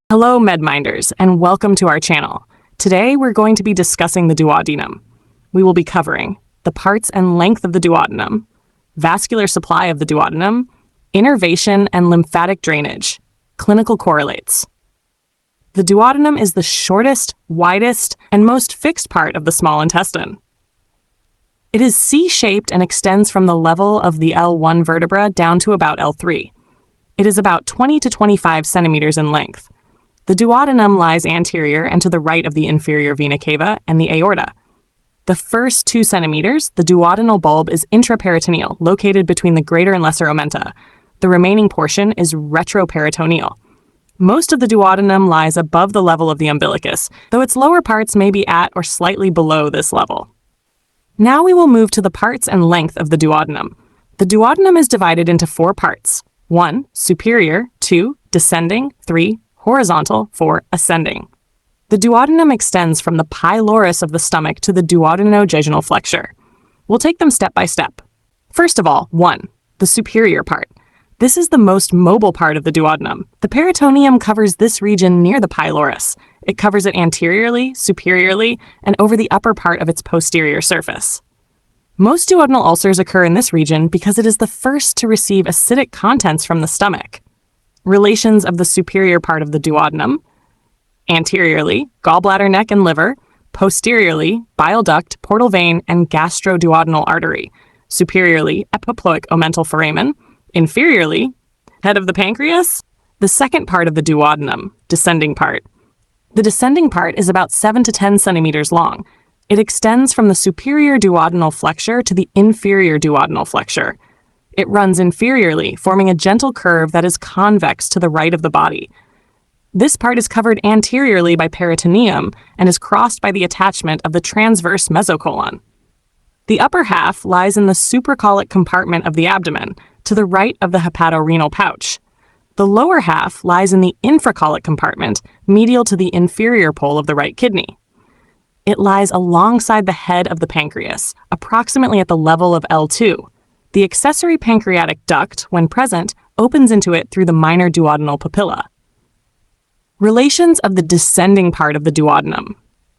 Hello, MedMinders, and welcome to our channel. Today, we're going to be discussing the duodenum. We will be covering the parts and length of the duodenum, vascular supply of the duodenum, innervation and lymphatic drainage, clinical correlates. The duodenum is the shortest, widest, and most fixed part of the small intestine. It is C-shaped and extends from the level of the L1 vertebra down to about L3. It is about 20 to 25 centimeters in length. The duodenum lies anterior and to the right of the inferior vena cava and the aorta. The first 2 centimeters, the duodenal bulb, is intraperitoneal, located between the greater and lesser omenta. The remaining portion is retroperitoneal. Most of the duodenum lies above the level of the umbilicus, though its lower parts may be at or slightly below this level. Now we will move to the parts and length of the duodenum. The duodenum is divided into 4 parts. 1. Superior. 2. Descending. 3. Horizontal. 4. Ascending. The duodenum extends from the pylorus of the stomach to the duodenojejunal flexure. We'll take them step by step. First of all, 1. The superior part. This is the most mobile part of the duodenum. The peritoneum covers this region near the pylorus. It covers it anteriorly, superiorly, and over the upper part of its posterior surface. Most duodenal ulcers occur in this region because it is the first to receive acidic contents from the stomach. Relations of the superior part of the duodenum: anteriorly, gallbladder, neck, and liver; posteriorly, bile duct, portal vein, and gastroduodenal artery; superiorly, epiploic omental foramen; inferiorly, head of the pancreas. The second part of the duodenum, descending part. The descending part is about 7 to 10 centimeters long. It extends from the superior duodenal flexure to the inferior duodenal flexure. It runs inferiorly, forming a gentle curve that is convex to the right of the body. This part is covered anteriorly by peritoneum and is crossed by the attachment of the transverse mesocolon. The upper half lies in the supracolic compartment of the abdomen, to the right of the hepatorenal pouch. The lower half lies in the infracolic compartment, medial to the inferior pole of the right kidney. It lies alongside the head of the pancreas, approximately at the level of L2. The accessory pancreatic duct, when present, opens into it through the minor duodenal papilla. Relations of the descending part of the duodenum: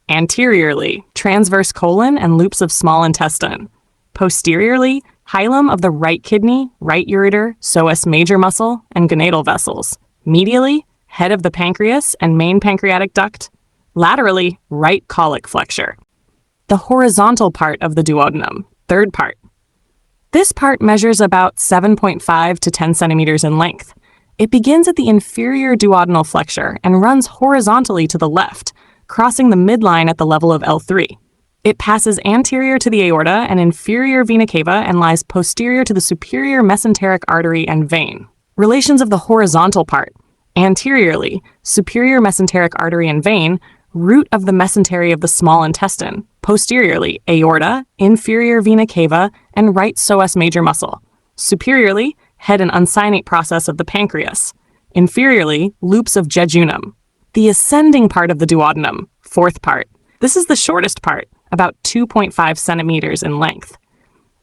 anteriorly, transverse colon and loops of small intestine; posteriorly, hilum of the right kidney, right ureter, psoas major muscle, and gonadal vessels; medially, head of the pancreas and main pancreatic duct; laterally, right colic flexure. The horizontal part of the duodenum, third part. This part measures about 7.5 to 10 centimeters in length. It begins at the inferior duodenal flexure and runs horizontally to the left, crossing the midline at the level of L3. It passes anterior to the aorta and inferior vena cava and lies posterior to the superior mesenteric artery and vein. Relations of the horizontal part: anteriorly, superior mesenteric artery and vein, root of the mesentery of the small intestine; posteriorly, aorta, inferior vena cava, and right psoas major muscle; superiorly, head and unsinate process of the pancreas; inferiorly, loops of jejunum. The ascending part of the duodenum, fourth part. This is the shortest part, about 2.5 centimeters in length.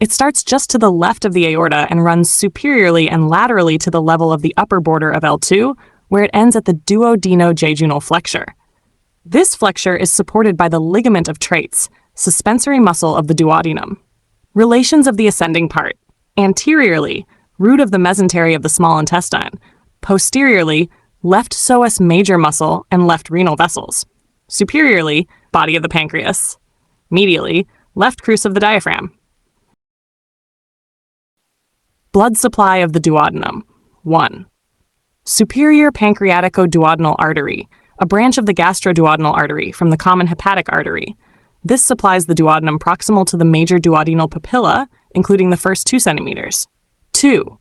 It starts just to the left of the aorta and runs superiorly and laterally to the level of the upper border of L2, where it ends at the Duodenojejunal flexure. This flexure is supported by the ligament of Treitz, suspensory muscle of the duodenum. Relations of the ascending part: anteriorly, root of the mesentery of the small intestine; posteriorly, left psoas major muscle and left renal vessels; superiorly, body of the pancreas; medially, left crus of the diaphragm. Blood supply of the duodenum: 1. Superior pancreatico-duodenal artery, a branch of the gastroduodenal artery from the common hepatic artery. This supplies the duodenum proximal to the major duodenal papilla, including the first 2 centimeters. 2.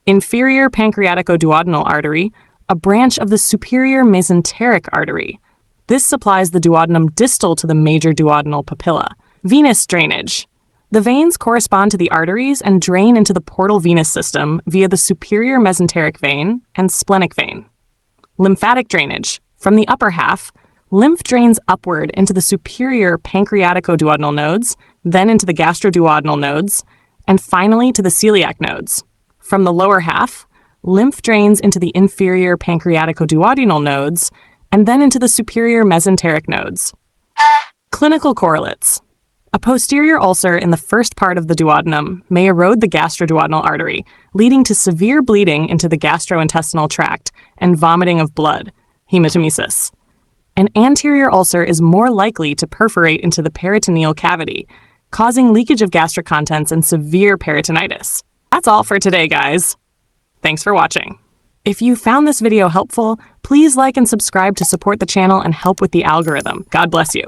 Inferior pancreatico-duodenal artery, a branch of the superior mesenteric artery. This supplies the duodenum distal to the major duodenal papilla. Venous drainage. The veins correspond to the arteries and drain into the portal venous system via the superior mesenteric vein and splenic vein. Lymphatic drainage. From the upper half, lymph drains upward into the superior pancreatico-duodenal nodes, then into the gastroduodenal nodes, and finally to the celiac nodes. From the lower half, Lymph drains into the inferior pancreaticoduodenal nodes, and then into the superior mesenteric nodes. Clinical correlates. A posterior ulcer in the first part of the duodenum may erode the gastroduodenal artery, leading to severe bleeding into the gastrointestinal tract and vomiting of blood, hematemesis. An anterior ulcer is more likely to perforate into the peritoneal cavity, causing leakage of gastric contents and severe peritonitis. That's all for today, guys. Thanks for watching. If you found this video helpful, please like and subscribe to support the channel and help with the algorithm. God bless you.